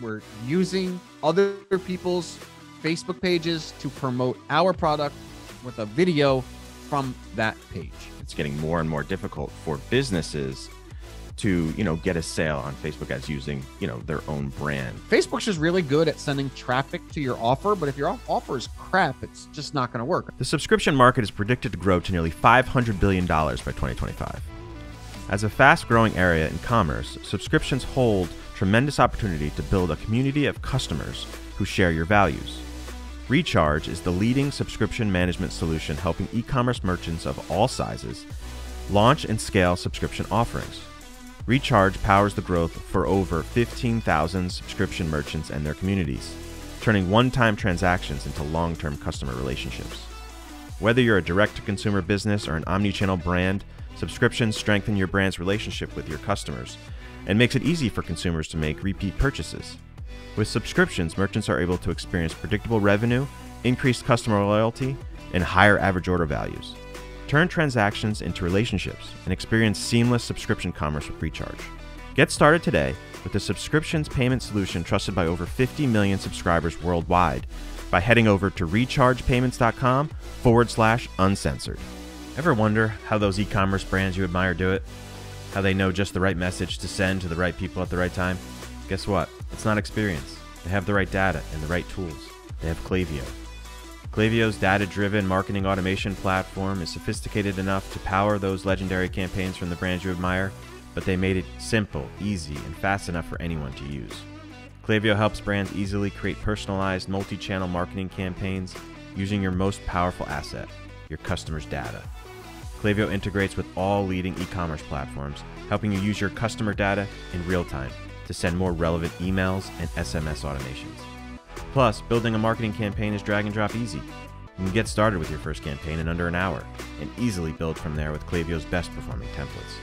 We're using other people's Facebook pages to promote our product with a video from that page. It's getting more and more difficult for businesses to, get a sale on Facebook ads using, their own brand. Facebook's just really good at sending traffic to your offer, but if your offer is crap, it's just not going to work. The subscription market is predicted to grow to nearly $500 billion by 2025. As a fast-growing area in commerce, subscriptions hold tremendous opportunity to build a community of customers who share your values. Recharge is the leading subscription management solution helping e-commerce merchants of all sizes launch and scale subscription offerings. Recharge powers the growth for over 15,000 subscription merchants and their communities, turning one-time transactions into long-term customer relationships. Whether you're a direct-to-consumer business or an omni-channel brand, subscriptions strengthen your brand's relationship with your customers and makes it easy for consumers to make repeat purchases. With subscriptions, merchants are able to experience predictable revenue, increased customer loyalty, and higher average order values. Turn transactions into relationships and experience seamless subscription commerce with Recharge. Get started today with the subscriptions payment solution trusted by over 50 million subscribers worldwide by heading over to rechargepayments.com/uncensored. Ever wonder how those e-commerce brands you admire do it? How they know just the right message to send to the right people at the right time? Guess what? It's not experience. They have the right data and the right tools. They have Klaviyo. Klaviyo's data-driven marketing automation platform is sophisticated enough to power those legendary campaigns from the brands you admire, but they made it simple, easy, and fast enough for anyone to use. Klaviyo helps brands easily create personalized multi-channel marketing campaigns using your most powerful asset, your customers' data. Klaviyo integrates with all leading e-commerce platforms, helping you use your customer data in real time to send more relevant emails and SMS automations. Plus, building a marketing campaign is drag and drop easy. You can get started with your first campaign in under an hour and easily build from there with Klaviyo's best performing templates.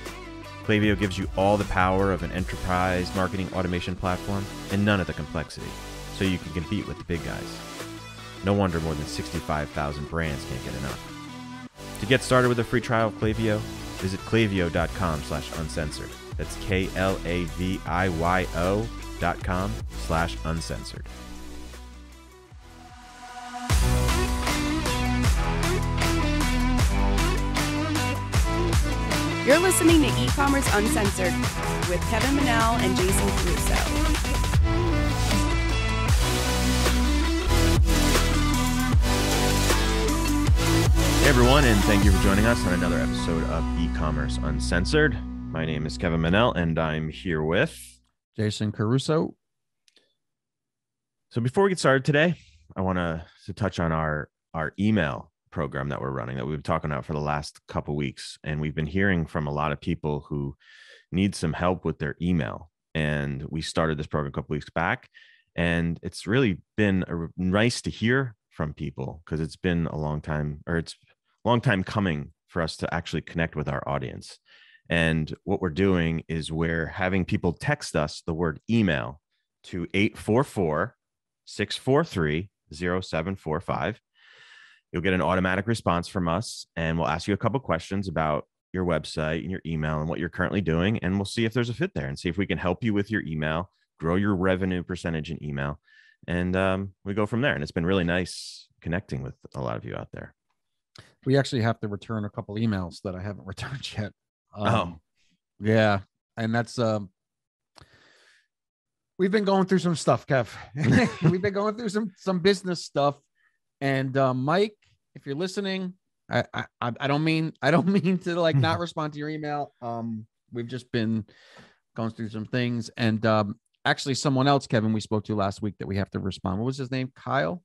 Klaviyo gives you all the power of an enterprise marketing automation platform and none of the complexity, so you can compete with the big guys. No wonder more than 65,000 brands can't get enough. To get started with a free trial of Klaviyo, visit klaviyo.com/uncensored. That's KLAVIYO.com/uncensored. You're listening to E-Commerce Uncensored with Kevin Manel and Jason Caruso. Hey everyone, and thank you for joining us on another episode of E-Commerce Uncensored. My name is Kevin Manel, and I'm here with Jason Caruso. So before we get started today, I want to touch on our email program that we're running that we've been talking about for the last couple of weeks. And we've been hearing from a lot of people who need some help with their email. And we started this program a couple of weeks back. And it's really been nice to hear from people because it's been a long time, or it's a long time coming for us to actually connect with our audience. And what we're doing is we're having people text us the word email to 844-643-0745. You'll get an automatic response from us, and we'll ask you a couple questions about your website and your email and what you're currently doing. And we'll see if there's a fit there and see if we can help you with your email, grow your revenue percentage in email. And we go from there. And it's been really nice connecting with a lot of you out there. We actually have to return a couple emails that I haven't returned yet. Oh, yeah. And that's, we've been going through some stuff, Kev. We've been going through some business stuff. And Mike, if you're listening, I don't mean to like not respond to your email. We've just been going through some things, and actually someone else, Kevin, we spoke to last week that we have to respond. What was his name? Kyle,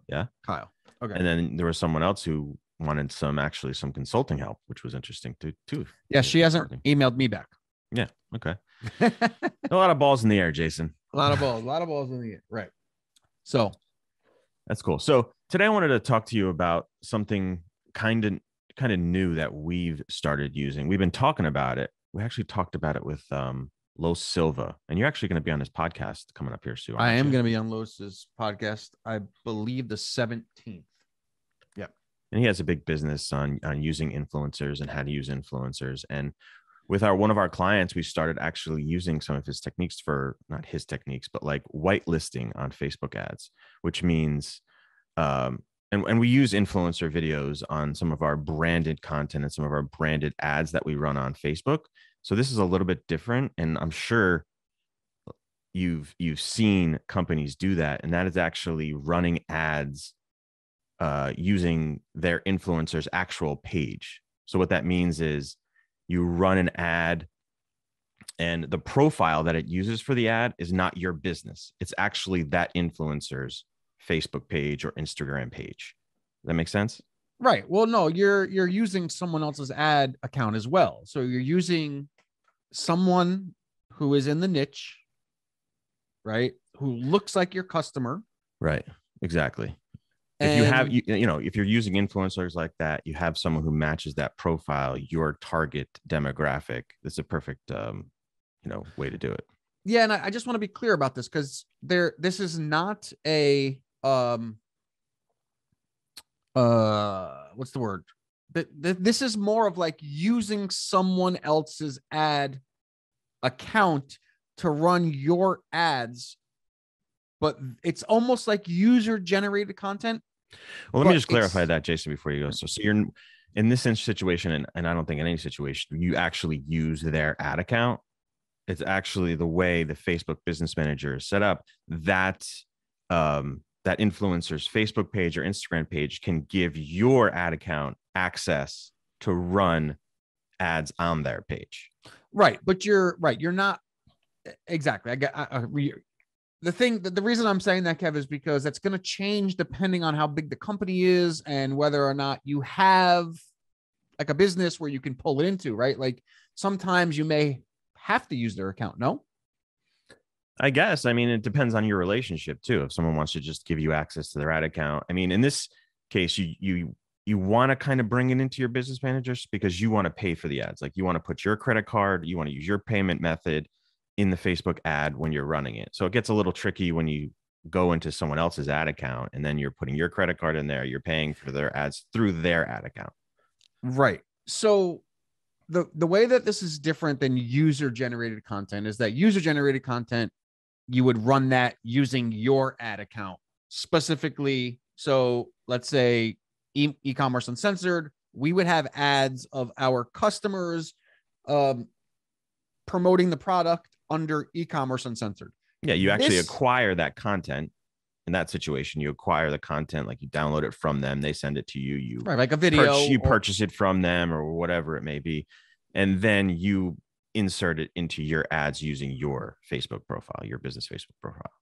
yeah. Kyle. Okay. And then there was someone else who wanted some consulting help, which was interesting too. Yeah, she hasn't emailed me back. Yeah. Okay. A lot of balls in the air, Jason. A lot of balls in the air. Right. So that's cool. So today I wanted to talk to you about something kind of new that we've started using. We've been talking about it. We actually talked about it with Los Silva, and you're actually going to be on this podcast coming up here soon. I am going to be on Los's podcast, I believe the 17th. Yep. And he has a big business on using influencers and how to use influencers. And with one of our clients, we started actually using some of his techniques for, not his techniques, but like whitelisting on Facebook ads, which means, and we use influencer videos on some of our branded content and some of our branded ads that we run on Facebook. So this is a little bit different, and I'm sure you've seen companies do that, and that is actually running ads using their influencer's actual page. So what that means is you run an ad, and the profile that it uses for the ad is not your business. It's actually that influencer's Facebook page or Instagram page. Does that make sense? Right. Well, no, you're using someone else's ad account as well. So you're using someone who is in the niche, right? Who looks like your customer. Right. Exactly. And if you have, if you're using influencers like that, you have someone who matches that profile, your target demographic. That's a perfect, way to do it. Yeah. And I just want to be clear about this, because this is not a, what's the word? This is more of like using someone else's ad account to run your ads, but it's almost like user generated content. Well, let me just clarify that, Jason, before you go. So you're in this situation, and I don't think in any situation you actually use their ad account. It's actually the way the Facebook Business Manager is set up that that influencer's Facebook page or Instagram page can give your ad account access to run ads on their page. Right. But you're right. You're not exactly. The reason I'm saying that, Kev, is because that's going to change depending on how big the company is and whether or not you have like a business where you can pull it into, right? Like sometimes you may have to use their account. No? I guess. I mean, it depends on your relationship too. If someone wants to just give you access to their ad account, I mean, in this case, you want to kind of bring it into your business managers because you want to pay for the ads. Like you want to put your credit card, you want to use your payment method in the Facebook ad when you're running it. So it gets a little tricky when you go into someone else's ad account and then you're putting your credit card in there. You're paying for their ads through their ad account. Right. So the way that this is different than user generated content is that user generated content, you would run that using your ad account specifically. So let's say e-commerce uncensored, we would have ads of our customers promoting the product under e-commerce uncensored. Yeah, you actually acquire that content. In that situation, you acquire the content, like you download it from them, they send it to you. You right, like a video, you purchase it from them or whatever it may be, and then you insert it into your ads using your Facebook profile, your business Facebook profile.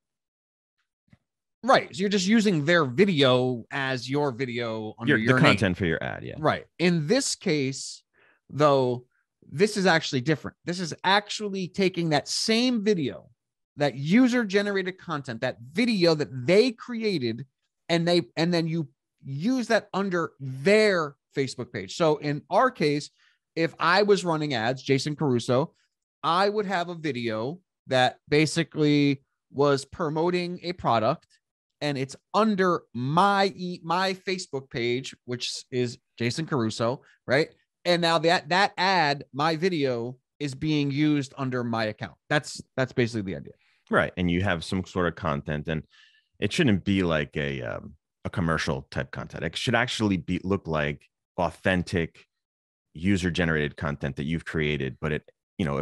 Right. So you're just using their video as your video under your the content name. For your ad. Yeah. Right. In this case, though, this is actually different. This is actually taking that same video, that user generated content, that video that they created, and then you use that under their Facebook page. So in our case, if I was running ads, Jason Caruso, I would have a video that basically was promoting a product, and it's under my Facebook page, which is Jason Caruso, right? And now that ad, my video, is being used under my account. That's basically the idea. Right. And you have some sort of content, and it shouldn't be like a commercial type content. It should actually look like authentic user generated content that you've created, but it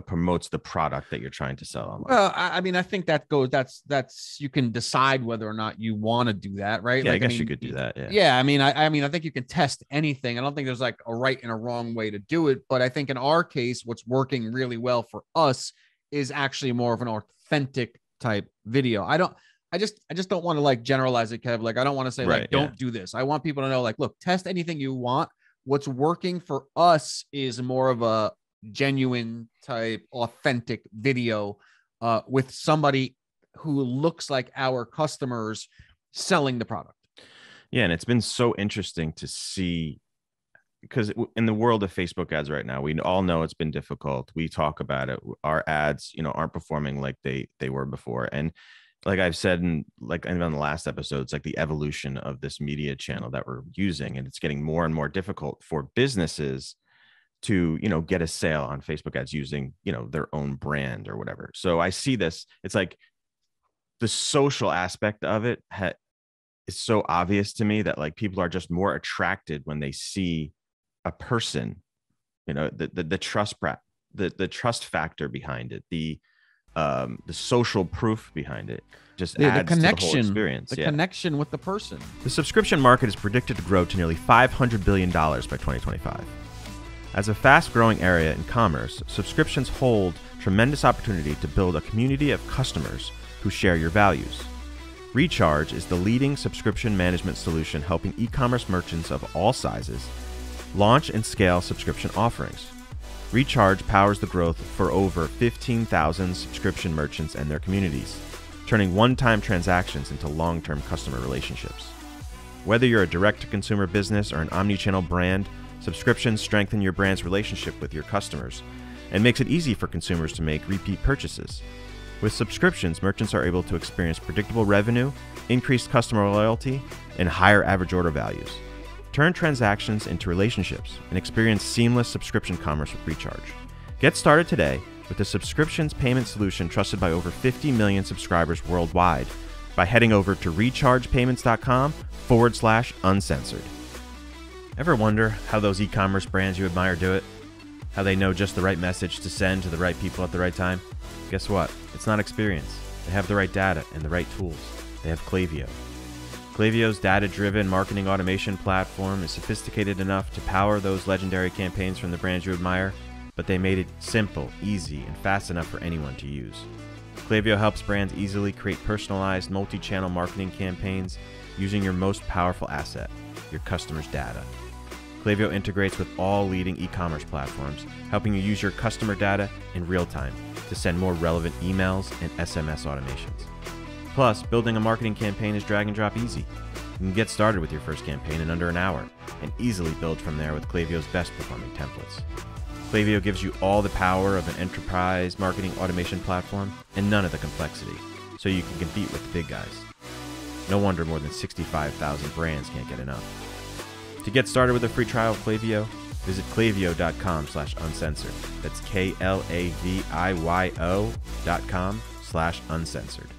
promotes the product that you're trying to sell online. Well, I mean, I think that's you can decide whether or not you want to do that, right? Yeah, like, I guess you could do that. Yeah. Yeah. I mean, I think you can test anything. I don't think there's like a right and a wrong way to do it, but I think in our case, what's working really well for us is actually more of an authentic type video. I just don't want to like generalize it, Kev. Like, I don't want to say like, don't do this. I want people to know, like, look, test anything you want. What's working for us is more of a genuine type, authentic video with somebody who looks like our customers selling the product. Yeah. And it's been so interesting to see, because in the world of Facebook ads right now, we all know it's been difficult. We talk about it. Our ads, aren't performing like they were before. And like I've said, on the last episode, it's like the evolution of this media channel that we're using, and it's getting more and more difficult for businesses to, get a sale on Facebook ads using, their own brand or whatever. So I see this, it's like the social aspect of it is so obvious to me that like people are just more attracted when they see a person, the trust factor behind it, the social proof behind it just adds to the whole experience. The connection with the person. The subscription market is predicted to grow to nearly $500 billion by 2025. As a fast-growing area in commerce, subscriptions hold tremendous opportunity to build a community of customers who share your values. Recharge is the leading subscription management solution helping e-commerce merchants of all sizes launch and scale subscription offerings. Recharge powers the growth for over 15,000 subscription merchants and their communities, turning one-time transactions into long-term customer relationships. Whether you're a direct-to-consumer business or an omni-channel brand, subscriptions strengthen your brand's relationship with your customers and makes it easy for consumers to make repeat purchases. With subscriptions, merchants are able to experience predictable revenue, increased customer loyalty, and higher average order values. Turn transactions into relationships and experience seamless subscription commerce with Recharge. Get started today with the subscriptions payment solution trusted by over 50 million subscribers worldwide by heading over to rechargepayments.com/uncensored. Ever wonder how those e-commerce brands you admire do it? How they know just the right message to send to the right people at the right time? Guess what? It's not experience. They have the right data and the right tools. They have Klaviyo. Klaviyo's data-driven marketing automation platform is sophisticated enough to power those legendary campaigns from the brands you admire, but they made it simple, easy, and fast enough for anyone to use. Klaviyo helps brands easily create personalized multi-channel marketing campaigns using your most powerful asset, your customers' data. Klaviyo integrates with all leading e-commerce platforms, helping you use your customer data in real time to send more relevant emails and SMS automations. Plus, building a marketing campaign is drag and drop easy. You can get started with your first campaign in under an hour and easily build from there with Klaviyo's best performing templates. Klaviyo gives you all the power of an enterprise marketing automation platform and none of the complexity, so you can compete with the big guys. No wonder more than 65,000 brands can't get enough. To get started with a free trial of Klaviyo, visit klaviyo.com/uncensored. That's KLAVIYO.com/uncensored.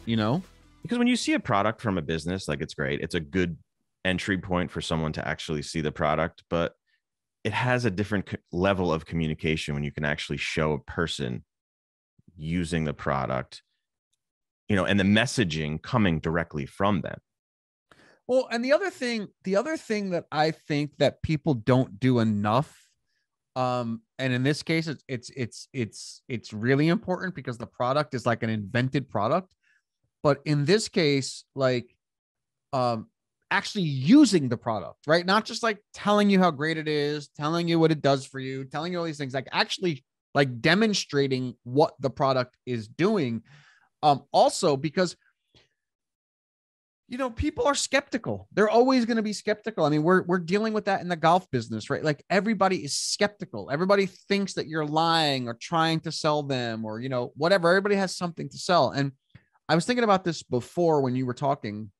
Because when you see a product from a business, like it's great. It's a good entry point for someone to actually see the product, but it has a different level of communication when you can actually show a person using the product, and the messaging coming directly from them. Well, and the other thing that I think that people don't do enough, and in this case, it's really important because the product is like an invented product. But in this case, like, actually using the product, right? Not just like telling you how great it is, telling you what it does for you, telling you all these things, like actually like demonstrating what the product is doing. Also because, people are skeptical. They're always going to be skeptical. I mean, we're dealing with that in the golf business, right? Like everybody is skeptical. Everybody thinks that you're lying or trying to sell them or, whatever. Everybody has something to sell. And I was thinking about this before when you were talking.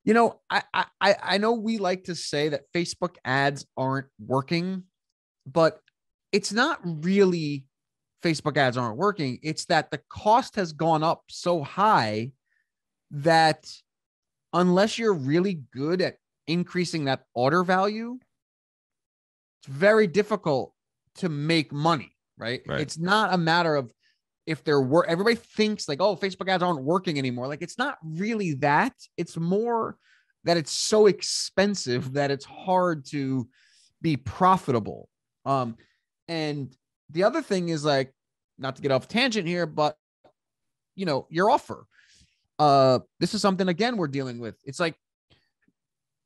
I know we like to say that Facebook ads aren't working, but it's not really Facebook ads aren't working. It's that the cost has gone up so high that unless you're really good at increasing that order value, it's very difficult to make money, right? It's not a matter of if there were, everybody thinks like, oh, Facebook ads aren't working anymore. Like, it's not really that. It's more that it's so expensive that it's hard to be profitable. And the other thing is, like, not to get off tangent here, but your offer. This is something, again, we're dealing with. It's like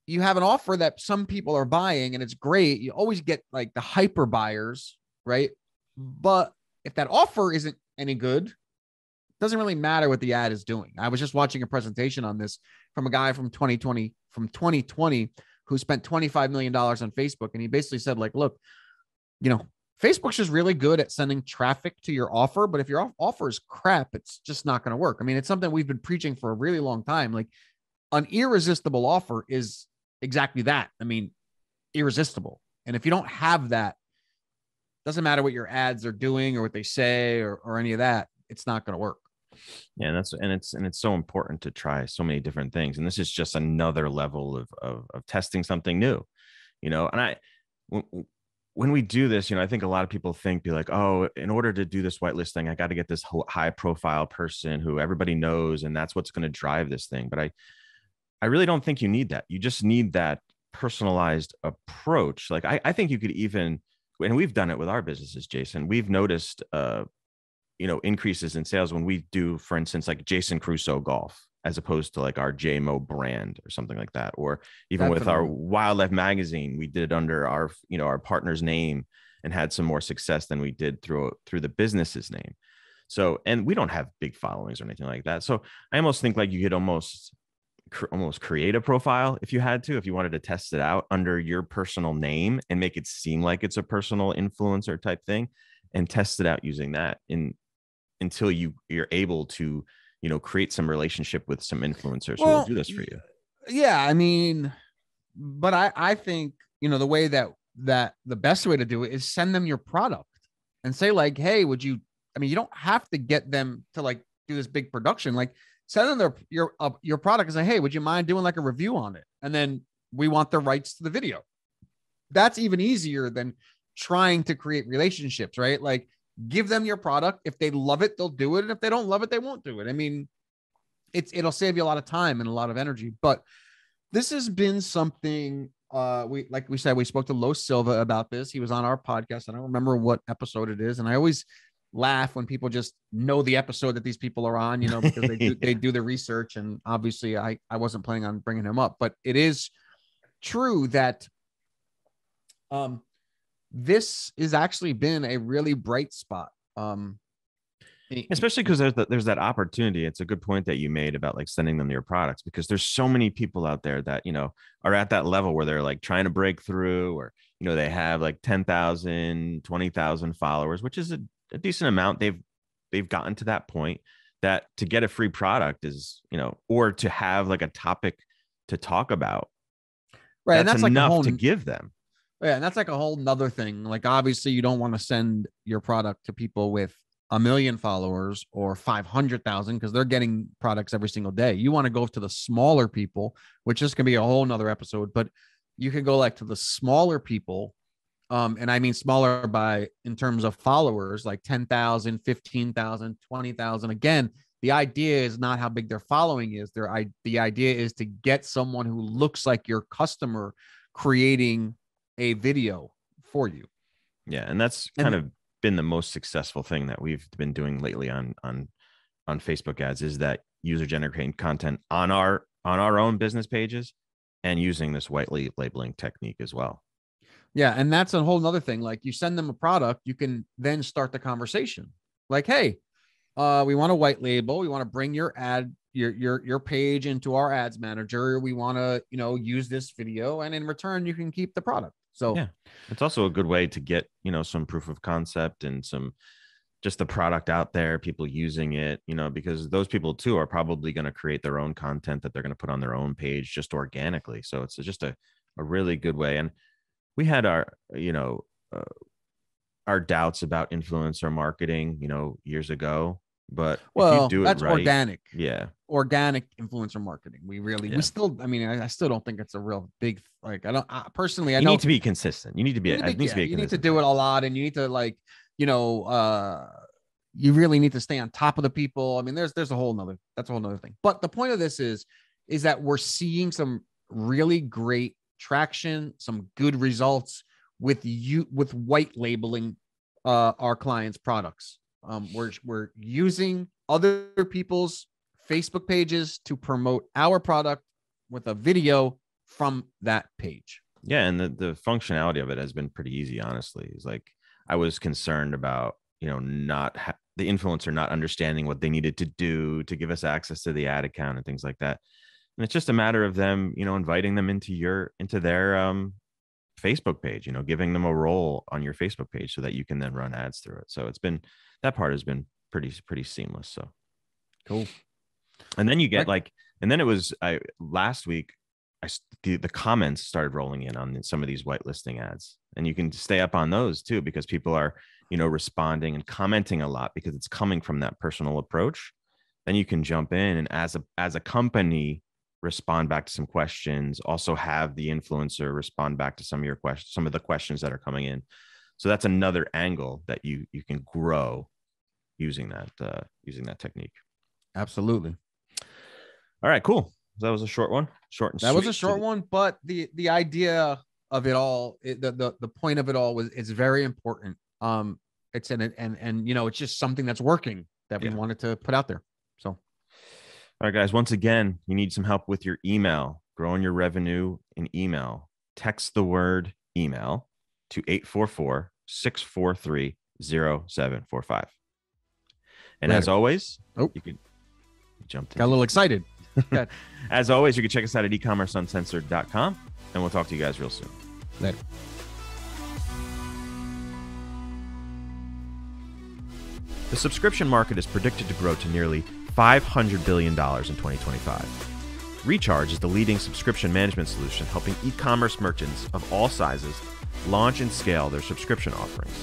you have an offer that some people are buying and it's great. You always get like the hyper buyers, right? But if that offer isn't any good, it doesn't really matter what the ad is doing. I was just watching a presentation on this from a guy from 2020 who spent $25 million on Facebook. And he basically said, like, look, Facebook's just really good at sending traffic to your offer, but if your offer is crap, it's just not going to work. I mean, it's something we've been preaching for a really long time. Like, an irresistible offer is exactly that. I mean, irresistible. And if you don't have that, doesn't matter what your ads are doing or what they say or any of that, it's not going to work. Yeah, and it's so important to try so many different things. And this is just another level of testing something new, and when we do this, I think a lot of people be like, oh, in order to do this whitelisting, I got to get this high profile person who everybody knows, and that's what's going to drive this thing. But I really don't think you need that. You just need that personalized approach. Like I think you could even, and we've done it with our businesses, Jason, we've noticed, increases in sales when we do, for instance, like Jason Crusoe golf, as opposed to like our JMO brand or something like that. Or even with our Wildlife magazine, we did it under our partner's name and had some more success than we did through the business's name. So, and we don't have big followings or anything like that. So I almost think like you could almost create a profile if you wanted to test it out under your personal name and make it seem like it's a personal influencer type thing, and test it out using that until you're able to, create some relationship with some influencers who will do this for you. Yeah. I mean, but I think, the way that the best way to do it is send them your product and say like, hey, you don't have to get them to like do this big production. Like send them your product and say, hey, would you mind doing like a review on it? And then we want the rights to the video. That's even easier than trying to create relationships, right? Like, give them your product. If they love it, they'll do it. And if they don't love it, they won't do it. I mean, it'll save you a lot of time and a lot of energy. But this has been something, like we said, we spoke to Lo Silva about this. He was on our podcast. I don't remember what episode it is. And I always laugh when people just know the episode that these people are on, because they do the research. And obviously I wasn't planning on bringing him up, but it is true that, this has actually been a really bright spot. Especially because there's that opportunity. It's a good point that you made about like sending them your products, because there's so many people out there that, are at that level where they're like trying to break through, or, they have like 10,000, 20,000 followers, which is a decent amount. They've gotten to that point that to get a free product is, or to have like a topic to talk about. Right. That's and that's enough like to give them. Yeah, and that's like a whole nother thing. Like, obviously, you don't want to send your product to people with 1 million followers or 500,000 because they're getting products every single day. You want to go to the smaller people, which is going to be a whole nother episode. But you can go like to the smaller people, and I mean smaller in terms of followers, like 10,000, 15,000, 20,000. Again, the idea is not how big their following is. The idea is to get someone who looks like your customer creating a video for you. Yeah, and that's kind of been the most successful thing that we've been doing lately on Facebook ads, is that user generated content on our own business pages and using this white labeling technique as well. Yeah, and that's a whole nother thing. Like, you send them a product, you can then start the conversation. Like, hey, we want a white label. We want to bring your ad, your page into our ads manager. We want to, use this video, and in return, you can keep the product. So yeah, it's also a good way to get, some proof of concept and some just the product out there, people using it, because those people too are probably going to create their own content that they're going to put on their own page just organically. So it's just a really good way. And we had our doubts about influencer marketing, years ago. But if you do that's it right, organic. Yeah. Organic influencer marketing. We still, I still don't think it's a real big, like, I personally, you need to be consistent. You need to be, you need to do it a lot, and you need to like, you really need to stay on top of the people. I mean, that's a whole nother thing. But the point of this is that we're seeing some really great traction, some good results with white labeling our clients' products. We're using other people's Facebook pages to promote our product with a video from that page. Yeah, and the functionality of it has been pretty easy, honestly. It's like, I was concerned about, not the influencer not understanding what they needed to do to give us access to the ad account and things like that. And it's just a matter of them, inviting them into their Facebook page, giving them a role on your Facebook page so that you can then run ads through it. So that part has been pretty seamless. So cool. And then you get and then it was last week, the comments started rolling in on some of these whitelisting ads, and you can stay up on those too, because people are, responding and commenting a lot because it's coming from that personal approach. Then you can jump in and as a company, respond back to some questions, also have the influencer respond back to some of your questions, some of the questions that are coming in. So that's another angle that you can grow using that technique. Absolutely. All right, cool. That was a short one. Short and that sweet. Was a short one, but the idea of it all, the point of it all is very important. It's it's just something that's working that we wanted to put out there. So, all right, guys, once again, you need some help with your email, growing your revenue in email. Text the word email to 844-643-0745. And as always, you can jump in. Got a little excited. As always, you can check us out at ecommerceuncensored.com, and we'll talk to you guys real soon. Later. The subscription market is predicted to grow to nearly $500 billion in 2025. Recharge is the leading subscription management solution, helping e-commerce merchants of all sizes launch and scale their subscription offerings.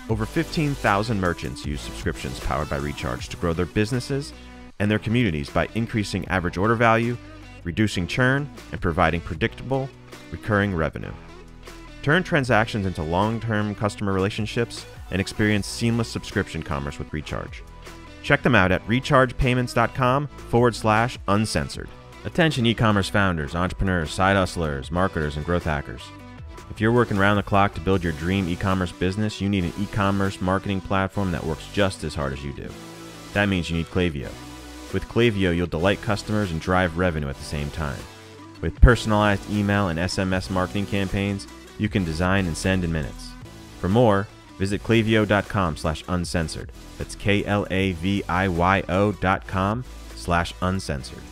Over 15,000 merchants use subscriptions powered by Recharge to grow their businesses and their communities by increasing average order value, reducing churn, and providing predictable, recurring revenue. Turn transactions into long-term customer relationships and experience seamless subscription commerce with Recharge. Check them out at rechargepayments.com/uncensored. Attention e-commerce founders, entrepreneurs, side hustlers, marketers, and growth hackers. If you're working around the clock to build your dream e-commerce business, you need an e-commerce marketing platform that works just as hard as you do. That means you need Klaviyo. With Klaviyo, you'll delight customers and drive revenue at the same time. With personalized email and SMS marketing campaigns, you can design and send in minutes. For more, visit klaviyo.com/uncensored. That's KLAVIYO.com/uncensored.